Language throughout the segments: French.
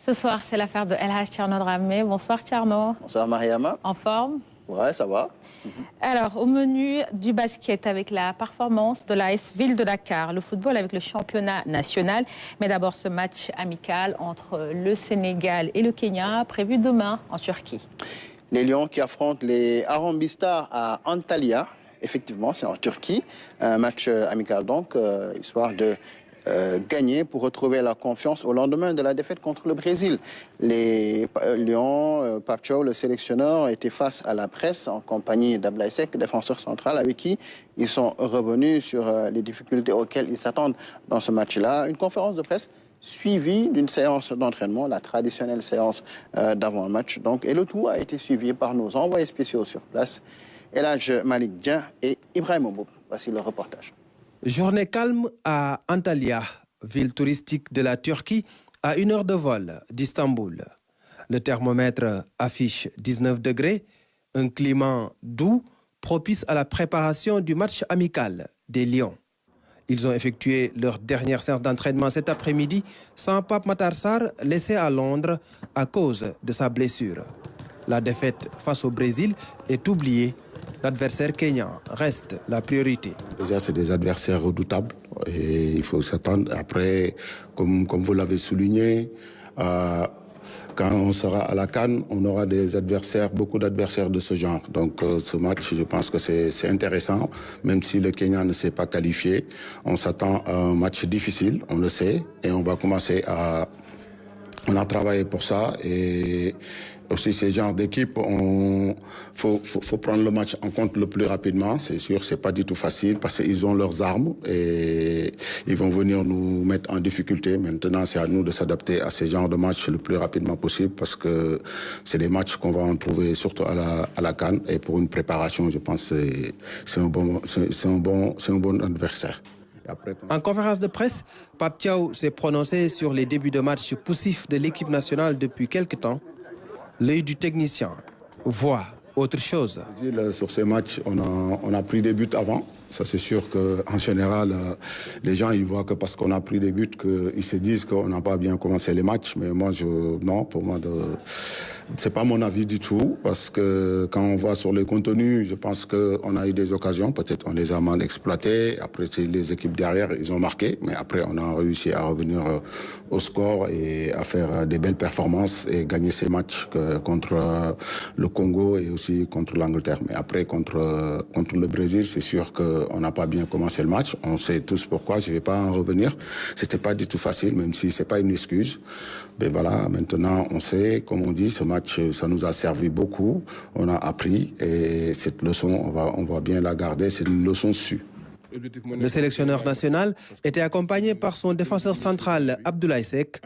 Ce soir, c'est l'affaire de El Hadj Thierno Dramé. Bonsoir Thierno. Bonsoir Mariama. En forme? Ouais, ça va. Alors, au menu du basket avec la performance de l'AS Ville de Dakar, le football avec le championnat national. Mais d'abord, ce match amical entre le Sénégal et le Kenya, prévu demain en Turquie. Les Lions qui affrontent les Harambee Stars à Antalya. Effectivement, c'est en Turquie. Un match amical donc, histoire de gagner pour retrouver la confiance au lendemain de la défaite contre le Brésil. Les Lions, Pape Thiaw, le sélectionneur, étaient face à la presse en compagnie d'Ablaye Seck, défenseur central, avec qui ils sont revenus sur les difficultés auxquelles ils s'attendent dans ce match-là. Une conférence de presse suivie d'une séance d'entraînement, la traditionnelle séance d'avant-match. Donc, et le tout a été suivi par nos envoyés spéciaux sur place, El Hadj Malick Dieng et Ibrahim Mboup. Voici le reportage. Journée calme à Antalya, ville touristique de la Turquie, à 1 heure de vol d'Istanbul. Le thermomètre affiche 19 degrés, un climat doux, propice à la préparation du match amical des Lions. Ils ont effectué leur dernière séance d'entraînement cet après-midi sans Pape Matar Sarr, laissé à Londres à cause de sa blessure. La défaite face au Brésil est oubliée. L'adversaire kenyan reste la priorité. Déjà, c'est des adversaires redoutables et il faut s'attendre. Après, comme vous l'avez souligné, quand on sera à la CAN, on aura beaucoup d'adversaires de ce genre. Donc ce match, je pense que c'est intéressant, même si le Kenya ne s'est pas qualifié. On s'attend à un match difficile, on le sait, et on va commencer à... On a travaillé pour ça et aussi ces genres d'équipe, faut prendre le match en compte le plus rapidement. C'est sûr, c'est pas du tout facile parce qu'ils ont leurs armes et ils vont venir nous mettre en difficulté. Maintenant, c'est à nous de s'adapter à ces genres de matchs le plus rapidement possible parce que c'est des matchs qu'on va en trouver surtout à la CAN. Et pour une préparation, je pense que c'est un bon adversaire. En conférence de presse, Pape Thiaw s'est prononcé sur les débuts de match poussifs de l'équipe nationale depuis quelques temps. L'œil du technicien voit autre chose. Sur ces matchs, on a pris des buts avant. Ça, c'est sûr qu'en général, les gens ils voient que parce qu'on a pris des buts, qu'ils se disent qu'on n'a pas bien commencé les matchs. Mais moi, non, pour moi, c'est pas mon avis du tout. Parce que quand on voit sur les contenus, je pense qu'on a eu des occasions. Peut-être on les a mal exploitées. Après, les équipes derrière, ils ont marqué. Mais après, on a réussi à revenir au score et à faire des belles performances et gagner ces matchs contre le Congo et aussi contre l'Angleterre. Mais après, contre le Brésil, c'est sûr qu'on n'a pas bien commencé le match. On sait tous pourquoi, je ne vais pas en revenir. C'était pas du tout facile, même si c'est pas une excuse. Mais voilà, maintenant, on sait, comme on dit, ce match, ça nous a servi beaucoup. On a appris et cette leçon, on va bien la garder. C'est une leçon sue. Le sélectionneur national était accompagné par son défenseur central, Abdoulaye Seck.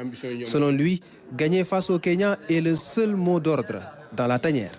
Selon lui, gagner face au Kenya est le seul mot d'ordre dans la tanière.